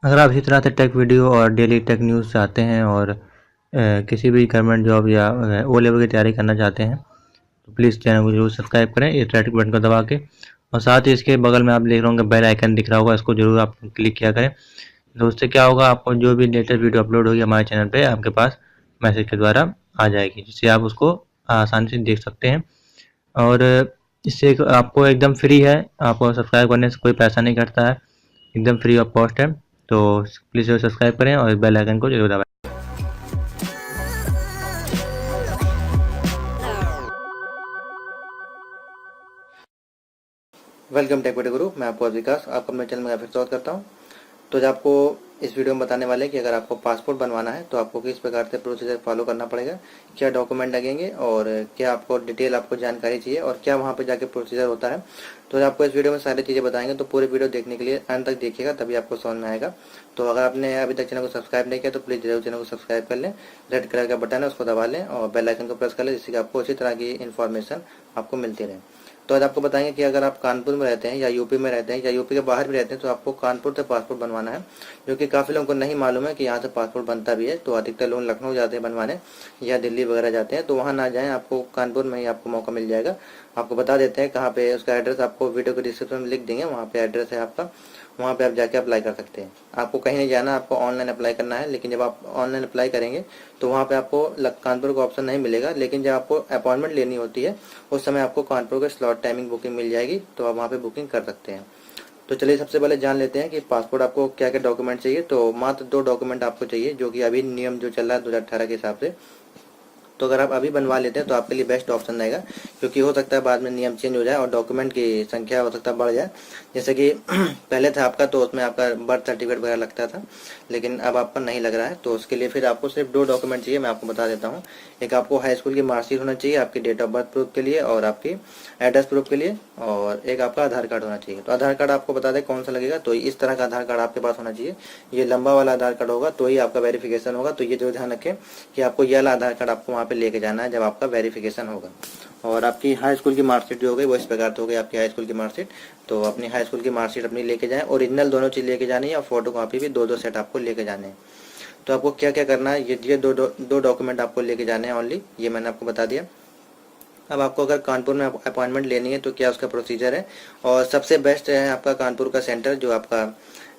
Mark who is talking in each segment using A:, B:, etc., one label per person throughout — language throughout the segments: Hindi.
A: अगर आप इसी तरह से टेक वीडियो और डेली टेक न्यूज़ चाहते हैं और किसी भी गवर्नमेंट जॉब या ओ लेवल की तैयारी करना चाहते हैं तो प्लीज़ चैनल को जरूर सब्सक्राइब करें ये रेड बटन को दबा के। और साथ ही इसके बगल में आप देख रहे होंगे बेल आइकन दिख रहा होगा, इसको जरूर आप क्लिक किया करें। तो उससे क्या होगा, आपको जो भी लेटेस्ट वीडियो अपलोड होगी हमारे चैनल पे आपके पास मैसेज के द्वारा आ जाएगी, जिससे आप उसको आसानी से देख सकते हैं। और इससे आपको एकदम फ्री है, आपको सब्सक्राइब करने से कोई पैसा नहीं कटता है, एकदम फ्री ऑफ कॉस्ट है। तो प्लीज़ सब्सक्राइब करें और बेल आइकन को जरूर दबाएं।
B: वेलकम टेक गुरु, मैं आपको विकास आपको अपने चैनल में फिर स्वागत करता हूं। तो आज आपको इस वीडियो में बताने वाले हैं कि अगर आपको पासपोर्ट बनवाना है तो आपको किस प्रकार से प्रोसीजर फॉलो करना पड़ेगा, क्या डॉक्यूमेंट लगेंगे और क्या आपको डिटेल आपको जानकारी चाहिए और क्या वहां पे जाके प्रोसीजर होता है। तो आज आपको इस वीडियो में सारी चीज़ें बताएंगे, तो पूरे वीडियो देखने के लिए अंत तक देखिएगा, तभी आपको समझ में आएगा। तो अगर आपने अभी तक चैनल को सब्सक्राइब नहीं किया तो प्लीज़ जरूर चैनल को सब्सक्राइब कर लें, रेड कलर का बटन है उसको दबा लें और बेल आइकन को प्रेस कर लें, जिससे कि आपको इसी तरह की इन्फॉर्मेशन आपको मिलती रहे। तो आज आपको बताएंगे कि अगर आप कानपुर में रहते हैं या यूपी में रहते हैं या यूपी के बाहर भी रहते हैं तो आपको कानपुर से पासपोर्ट बनवाना है, जो कि काफ़ी लोगों को नहीं मालूम है कि यहाँ से पासपोर्ट बनता भी है। तो अधिकतर लोग लखनऊ जाते हैं बनवाने या दिल्ली वगैरह जाते हैं, तो वहाँ ना जाएं, आपको कानपुर में ही आपको मौका मिल जाएगा। आपको बता देते हैं कहाँ पे, उसका एड्रेस आपको वीडियो के डिस्क्रिप्शन में लिख देंगे, वहाँ पे एड्रेस है आपका, वहाँ पे आप जाके अप्लाई कर सकते हैं। आपको कहीं नहीं जाना, आपको ऑनलाइन अप्लाई करना है। लेकिन जब आप ऑनलाइन अप्लाई करेंगे तो वहाँ पे आपको कानपुर का ऑप्शन नहीं मिलेगा, लेकिन जब आपको अपॉइंटमेंट लेनी होती है उस समय आपको कानपुर का स्लॉट टाइमिंग बुकिंग मिल जाएगी, तो आप वहाँ पे बुकिंग कर सकते हैं। तो चलिए सबसे पहले जान लेते हैं कि पासपोर्ट आपको क्या क्या डॉक्यूमेंट चाहिए। तो मात्र 2 डॉक्यूमेंट आपको चाहिए, जो कि अभी नियम जो चल रहा है 2018 के हिसाब से। तो अगर आप अभी बनवा लेते हैं तो आपके लिए बेस्ट ऑप्शन रहेगा, क्योंकि हो सकता है बाद में नियम चेंज हो जाए और डॉक्यूमेंट की संख्या हो सकता है बढ़ जाए। जैसे कि पहले था आपका, तो उसमें आपका बर्थ सर्टिफिकेट वगैरह लगता था, लेकिन अब आपका नहीं लग रहा है। तो उसके लिए फिर आपको सिर्फ 2 डॉक्यूमेंट चाहिए, मैं आपको बता देता हूँ। एक आपको हाई स्कूल की मार्कशीट होना चाहिए आपकी डेट ऑफ बर्थ प्रूफ के लिए और आपकी एड्रेस प्रूफ के लिए, और एक आपका आधार कार्ड होना चाहिए। तो आधार कार्ड आपको बता दें कौन सा लगेगा, तो इस तरह का आधार कार्ड आपके पास होना चाहिए। ये लंबा वाला आधार कार्ड होगा तो ही आपका वेरिफिकेशन होगा। तो ये जो ध्यान रखें कि आपको यह वाला आधार कार्ड आपको वहाँ पे लेके जाना है जब आपका वेरिफिकेशन होगा। और आपकी हाई स्कूल की मार्कशीट जो हो गई वो इस प्रकार से हो गई आपकी हाई स्कूल की मार्कशीट। तो अपनी हाई स्कूल की मार्कशीट अपनी लेके जाएं, ओरिजिनल दोनों चीज़ लेके जानी है और फोटो कॉपी भी 2-2 सेट आपको लेके जाने हैं। तो आपको क्या क्या करना है, ये दो डॉक्यूमेंट आपको लेके जाने हैं ओनली, ये मैंने आपको बता दिया। अब आपको अगर कानपुर में अपॉइंटमेंट लेनी है तो क्या उसका प्रोसीजर है, और सबसे बेस्ट है आपका कानपुर का सेंटर, जो आपका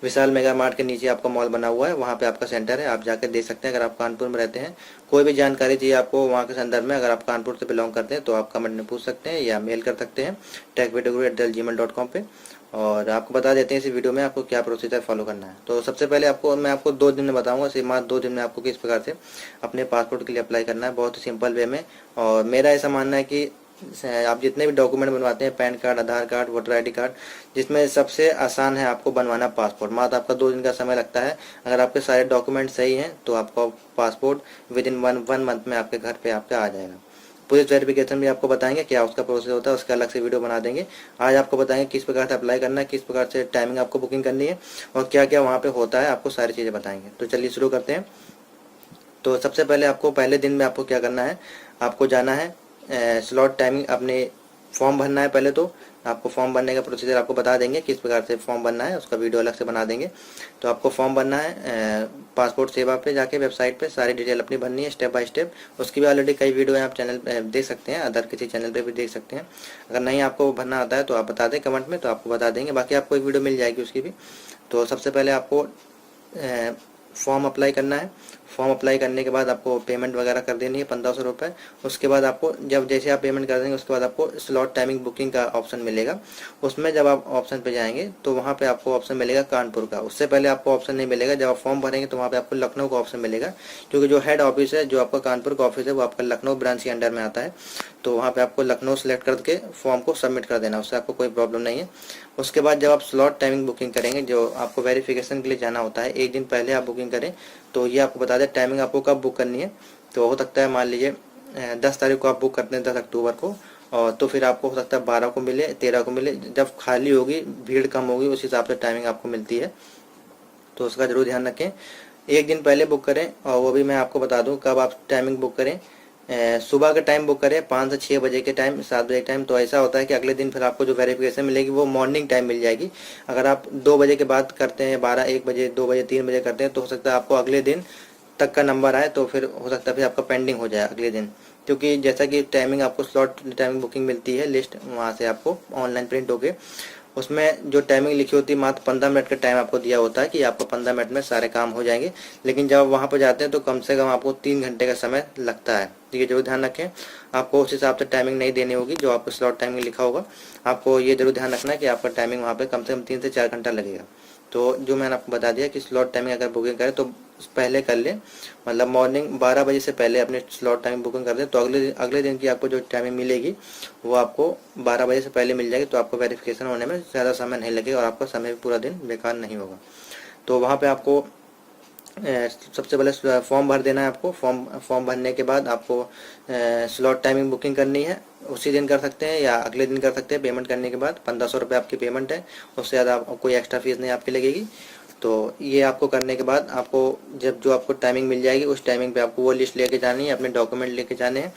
B: विशाल मेगा मार्ट के नीचे आपका मॉल बना हुआ है, वहाँ पे आपका सेंटर है, आप जाकर देख सकते हैं। अगर आप कानपुर में रहते हैं, कोई भी जानकारी चाहिए आपको वहाँ के संदर्भ में, अगर आप कानपुर से बिलोंग करते हैं तो आप कमेंट में पूछ सकते हैं या मेल कर सकते हैं techvideo@gmail.com पे। और आपको बता देते हैं इस वीडियो में आपको क्या प्रोसीजर फॉलो करना है। तो सबसे पहले मैं आपको 2 दिन में बताऊंगा, सिर्फ मात्र 2 दिन में आपको किस प्रकार से अपने पासपोर्ट के लिए अप्लाई करना है, बहुत ही सिंपल वे में। और मेरा ऐसा मानना है कि आप जितने भी डॉक्यूमेंट बनवाते हैं, पैन कार्ड, आधार कार्ड, वोटर आईडी कार्ड, जिसमें सबसे आसान है आपको बनवाना पासपोर्ट। मात्र आपका 2 दिन का समय लगता है। अगर आपके सारे डॉक्यूमेंट सही हैं तो आपका passport with in one month में आपके घर पे आपका आ जाएगा। पुलिस वेरिफिकेशन भी आपको बताएंगे क्या उसका प्रोसेस होता है, उसका अलग से वीडियो बना देंगे। आज आपको बताएंगे किस प्रकार से अप्लाई करना है, किस प्रकार से टाइमिंग आपको बुकिंग करनी है और क्या क्या वहाँ पे होता है, आपको सारी चीज़ें बताएंगे। तो चलिए शुरू करते हैं। तो सबसे पहले आपको पहले दिन में आपको क्या करना है, आपको जाना है स्लॉट टाइमिंग, अपने फॉर्म भरना है। पहले तो आपको फॉर्म भरने का प्रोसीजर आपको बता देंगे, किस प्रकार से फॉर्म भरना है उसका वीडियो अलग से बना देंगे। तो आपको फॉर्म भरना है पासपोर्ट सेवा पे जाके, वेबसाइट पे सारी डिटेल अपनी भरनी है स्टेप बाय स्टेप। उसकी भी ऑलरेडी कई वीडियो हैं, आप चैनल देख सकते हैं, अदर किसी चैनल पे भी देख सकते हैं। अगर नहीं आपको भरना आता है तो आप बता दें कमेंट में, तो आपको बता देंगे, बाकी आपको एक वीडियो मिल जाएगी उसकी भी। तो सबसे पहले आपको फॉर्म अप्लाई करना है। फॉर्म अप्लाई करने के बाद आपको पेमेंट वगैरह कर देनी है 1500 रुपये। उसके बाद आपको जब जैसे आप पेमेंट कर देंगे उसके बाद आपको स्लॉट टाइमिंग बुकिंग का ऑप्शन मिलेगा। उसमें जब आप ऑप्शन पे जाएंगे तो वहाँ पे आपको ऑप्शन मिलेगा कानपुर का, उससे पहले आपको ऑप्शन नहीं मिलेगा। जब आप फॉर्म भरेंगे तो वहाँ पे आपको लखनऊ का ऑप्शन मिलेगा, क्योंकि जो हेड ऑफिस है, जो आपका कानपुर का ऑफिस है, वो आपका लखनऊ ब्रांच के अंडर में आता है। तो वहाँ पे आपको लखनऊ सेलेक्ट करके फॉर्म को सबमिट कर देना, उससे आपको कोई प्रॉब्लम नहीं है। उसके बाद जब आप स्लॉट टाइमिंग बुकिंग करेंगे, जो आपको वेरिफिकेशन के लिए जाना होता है, एक दिन पहले आप बुकिंग करें। तो ये आपको बता दें टाइमिंग आपको कब बुक करनी है। तो हो सकता है मान लीजिए 10 तारीख को आप बुक करते हैं, 10 अक्टूबर को, और तो फिर आपको हो सकता है 12 को मिले, 13 को मिले, जब खाली होगी, भीड़ कम होगी, उस हिसाब से टाइमिंग आपको मिलती है। तो उसका जरूर ध्यान रखें, एक दिन पहले बुक करें। और वो भी मैं आपको बता दूं कब आप टाइमिंग बुक करें। सुबह का टाइम बुक करें 5 से 6 बजे के टाइम, 7 बजे के टाइम, तो ऐसा होता है कि अगले दिन फिर आपको जो वेरिफिकेशन मिलेगी वो मॉर्निंग टाइम मिल जाएगी। अगर आप 2 बजे के बाद करते हैं, 12, 1 बजे, 2 बजे, 3 बजे करते हैं, तो हो सकता है आपको अगले दिन तक का नंबर आए, तो फिर हो सकता है फिर आपका पेंडिंग हो जाए अगले दिन। क्योंकि जैसा कि टाइमिंग आपको स्लॉट टाइमिंग बुकिंग मिलती है, लिस्ट वहाँ से आपको ऑनलाइन प्रिंट होके, उसमें जो टाइमिंग लिखी होती है मात्र 15 मिनट का टाइम आपको दिया होता है कि आपको 15 मिनट में सारे काम हो जाएंगे। लेकिन जब आप वहाँ पर जाते हैं तो कम से कम आपको 3 घंटे का समय लगता है। तो ये जरूर ध्यान रखें, आपको उस हिसाब से टाइमिंग नहीं देनी होगी जो आपको स्लॉट टाइमिंग लिखा होगा। आपको ये जरूर ध्यान रखना है कि आपका टाइमिंग वहाँ पे कम से कम 3 से 4 घंटा लगेगा। तो जो मैंने आपको बता दिया कि स्लॉट टाइमिंग अगर बुकिंग करें तो पहले कर लें, मतलब मॉर्निंग 12 बजे से पहले अपने स्लॉट टाइमिंग बुकिंग कर दें, तो अगले दिन की आपको जो टाइमिंग मिलेगी वो आपको 12 बजे से पहले मिल जाएगी। तो आपको वेरिफिकेशन होने में ज़्यादा समय नहीं लगेगा और आपका समय भी पूरा दिन बेकार नहीं होगा। तो वहाँ पे आपको सबसे पहले फॉर्म भर देना है आपको। फॉर्म भरने के बाद आपको स्लॉट टाइमिंग बुकिंग करनी है। उसी दिन कर सकते हैं या अगले दिन कर सकते हैं। पेमेंट करने के बाद 1500 रुपये आपकी पेमेंट है, उससे ज़्यादा कोई एक्स्ट्रा फीस नहीं आपकी लगेगी। तो ये आपको करने के बाद आपको जब जो आपको टाइमिंग मिल जाएगी उस टाइमिंग पे आपको वो लिस्ट लेके जानी है, अपने डॉक्यूमेंट लेके जाने हैं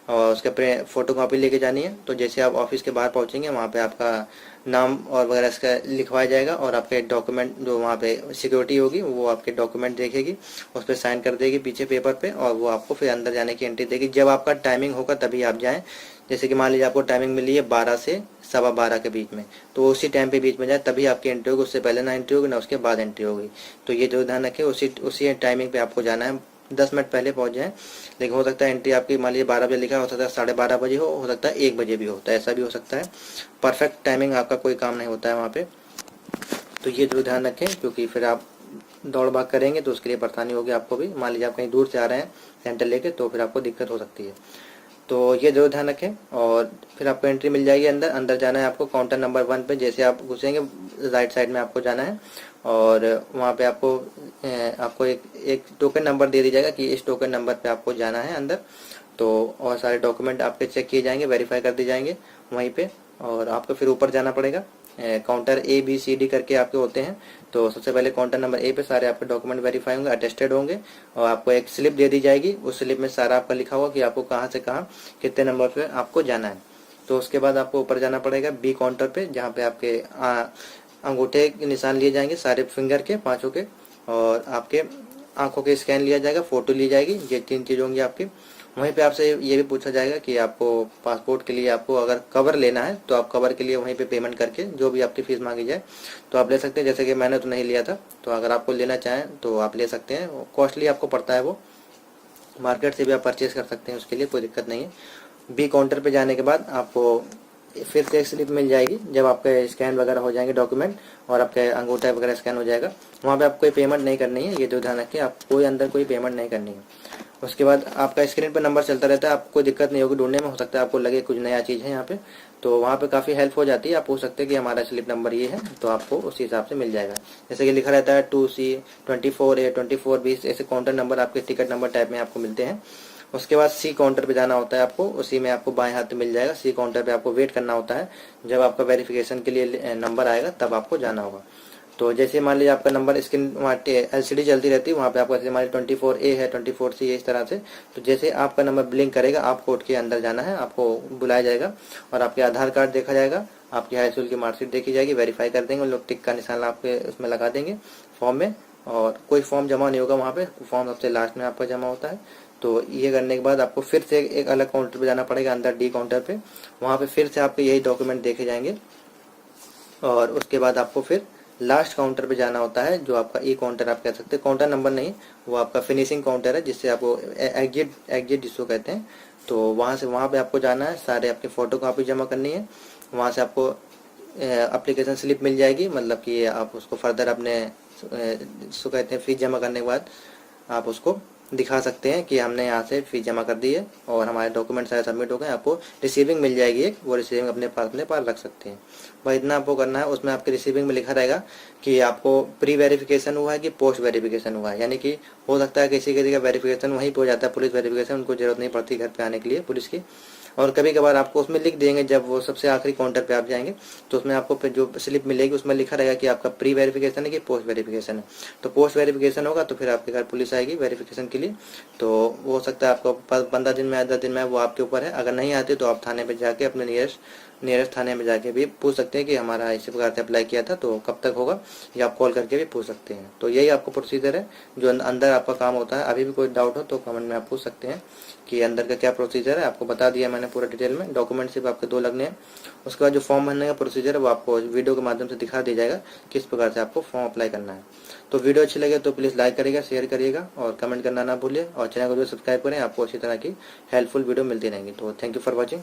B: और उसके फोटो कॉपी लेके जानी है। तो जैसे आप ऑफिस के बाहर पहुंचेंगे वहाँ पे आपका नाम और वगैरह इसका लिखवाया जाएगा और आपके डॉक्यूमेंट जो वहाँ पे सिक्योरिटी होगी वो आपके डॉक्यूमेंट देखेगी, उस पर साइन कर देगी पीछे पेपर पे और वो आपको फिर अंदर जाने की एंट्री देगी। जब आपका टाइमिंग होगा तभी आप जाएँ। जैसे कि मान लीजिए आपको टाइमिंग मिली है 12 से 12:15 के बीच में, तो उसी टाइम पे बीच में जाए तभी आपकी एंट्री होगी। उससे पहले ना एंट्री होगी ना उसके बाद एंट्री होगी। तो ये जो ध्यान रखें, उसी टाइमिंग पे आपको जाना है। 10 मिनट पहले पहुंच जाएं। लेकिन हो सकता है एंट्री आपकी मान लीजिए 12 बजे लिखा हो सकता है 12:30 बजे हो सकता है 1 बजे भी होता है, ऐसा भी हो सकता है। परफेक्ट टाइमिंग आपका कोई काम नहीं होता है वहाँ पे। तो ये जरूर ध्यान रखें, क्योंकि फिर आप दौड़ भाग करेंगे तो उसके लिए परेशानी होगी आपको भी। मान लीजिए आप कहीं दूर से आ रहे हैं सेंटर लेके, तो फिर आपको दिक्कत हो सकती है। तो ये जरूर ध्यान रखें और फिर आपको एंट्री मिल जाएगी। अंदर जाना है आपको काउंटर नंबर 1 पे। जैसे आप घुसेंगे राइट साइड में आपको जाना है और वहाँ पे आपको एक टोकन नंबर दे दिया जाएगा कि इस टोकन नंबर पे आपको जाना है अंदर। तो और सारे डॉक्यूमेंट आपके चेक किए जाएंगे, वेरीफाई कर दिए जाएंगे वहीं पे। और आपको फिर ऊपर जाना पड़ेगा। काउंटर ABCD करके आपके होते हैं। तो सबसे पहले काउंटर नंबर A पे सारे आपके डॉक्यूमेंट वेरीफाई होंगे, अटेस्टेड होंगे और आपको एक स्लिप दे दी जाएगी। उस स्लिप में सारा आपका लिखा होगा कि आपको कहाँ से कहाँ कितने नंबर पे आपको जाना है। तो उसके बाद आपको ऊपर जाना पड़ेगा B काउंटर पे, जहाँ पे आपके अंगूठे के निशान लिए जाएंगे सारे फिंगर के 5 के, और आपके आंखों के स्कैन लिया जाएगा, फोटो ली जाएगी। ये 3 चीज़ होंगी आपकी। वहीं पे आपसे ये भी पूछा जाएगा कि आपको पासपोर्ट के लिए आपको अगर कवर लेना है तो आप कवर के लिए वहीं पे पेमेंट करके जो भी आपकी फीस मांगी जाए तो आप ले सकते हैं। जैसे कि मैंने तो नहीं लिया था, तो अगर आपको लेना चाहें तो आप ले सकते हैं। कॉस्टली आपको पड़ता है, वो मार्केट से भी आप परचेज कर सकते हैं, उसके लिए कोई दिक्कत नहीं है। B काउंटर पे जाने के बाद आपको फिर से एक स्लिप मिल जाएगी जब आपके स्कैन वगैरह हो जाएंगे डॉक्यूमेंट और आपके अंगूठा वगैरह स्कैन हो जाएगा। वहाँ पे आपको कोई पेमेंट नहीं करनी है, ये जो ध्यान रखें, आप कोई अंदर कोई पेमेंट नहीं करनी है। उसके बाद आपका स्क्रीन पर नंबर चलता रहता है, आपको कोई दिक्कत नहीं होगी ढूंढने में। हो सकता है आपको लगे कुछ नया चीज़ है यहाँ पे, तो वहाँ पे काफ़ी हेल्प हो जाती है। आप पूछ सकते हैं कि हमारा स्लिप नंबर ये है, तो आपको उसी हिसाब से मिल जाएगा। जैसे कि लिखा रहता है 2C 24A 24B, ऐसे काउंटर नंबर आपके टिकट नंबर टाइप में आपको मिलते हैं। उसके बाद C काउंटर पे जाना होता है आपको, उसी में आपको बाएं हाथ में मिल जाएगा। C काउंटर पे आपको वेट करना होता है, जब आपका वेरिफिकेशन के लिए नंबर आएगा तब आपको जाना होगा। तो जैसे मान लीजिए आपका नंबर स्क्रीन वहाँ LCD चलती रहती है, वहाँ पे आपको जैसे मान लीजिए 24A है 24C है इस तरह से। तो जैसे आपका नंबर ब्लिंक करेगा आप कोड के अंदर जाना है, आपको बुलाया जाएगा और आपके आधार कार्ड देखा जाएगा, आपकी हाई स्कूल की मार्कशीट देखी जाएगी, वेरीफाई कर देंगे, उन लोग टिक का निशान आपके उसमें लगा देंगे फॉर्म में। और कोई फॉर्म जमा नहीं होगा वहाँ पे, फॉर्म सबसे लास्ट में आपका जमा होता है। तो ये करने के बाद आपको फिर से एक अलग काउंटर पे जाना पड़ेगा, अंदर D काउंटर पे। वहाँ पे फिर से आपके यही डॉक्यूमेंट देखे जाएंगे और उसके बाद आपको फिर लास्ट काउंटर पे जाना होता है, जो आपका E काउंटर आप कह सकते हैं, काउंटर नंबर नहीं, वो आपका फिनिशिंग काउंटर है, जिससे आपको एग्जिट जिसको कहते हैं। तो वहाँ पे आपको जाना है, सारे आपके फोटो कॉपी जमा करनी है। वहाँ से आपको एप्लीकेशन स्लिप मिल जाएगी, मतलब कि आप उसको फर्दर अपने इसको कहते हैं फीस जमा करने के बाद आप उसको दिखा सकते हैं कि हमने यहाँ से फीस जमा कर दी है और हमारे डॉक्यूमेंट सारे सबमिट हो गए। आपको रिसीविंग मिल जाएगी एक, वो रिसीविंग अपने पास रख सकते हैं। भाई इतना आपको करना है। उसमें आपके रिसीविंग में लिखा रहेगा कि आपको प्री वेरिफिकेशन हुआ है कि पोस्ट वेरिफिकेशन हुआ है। यानी कि हो सकता है किसी का वेरिफिकेशन वहीं पे हो जाता है, पुलिस वेरिफिकेशन, उनको जरूरत नहीं पड़ती घर पे आने के लिए पुलिस की, और कभी कभार आपको उसमें लिख देंगे, जब वो सबसे आखिरी काउंटर पे आप जाएंगे तो उसमें आपको फिर जो स्लिप मिलेगी उसमें लिखा रहेगा कि आपका प्री वेरिफिकेशन है कि पोस्ट वेरिफिकेशन है। तो पोस्ट वेरिफिकेशन होगा तो फिर आपके घर पुलिस आएगी वेरिफिकेशन के लिए। तो वो हो सकता है आपको 15 दिन में या 10 दिन में, वो आपके ऊपर है। अगर नहीं आती तो आप थाने पर जाके अपने नियरेस्ट थाने में जाके भी पूछ सकते हैं कि हमारा इसी प्रकार से अप्लाई किया था तो कब तक होगा, या आप कॉल करके भी पूछ सकते हैं। तो यही आपको प्रोसीजर है जो अंदर आपका काम होता है। अभी भी कोई डाउट हो तो कमेंट में आप पूछ सकते हैं कि अंदर का क्या प्रोसीजर है। आपको बता दिया मैंने पूरा डिटेल में। डॉक्यूमेंट सिर्फ आपके 2 लगने हैं। उसके बाद जो फॉर्म भरने का प्रोसीजर है वो आपको वीडियो के माध्यम से दिखा दिया जाएगा किस प्रकार से आपको फॉर्म अप्लाई करना है। तो वीडियो अच्छी लगे तो प्लीज़ लाइक करिएगा, शेयर करिएगा और कमेंट करना ना भूलिए, और चैनल को जो सब्सक्राइब करें। आपको इसी तरह की हेल्पफुल वीडियो मिलती रहेंगी। तो थैंक यू फॉर वॉचिंग।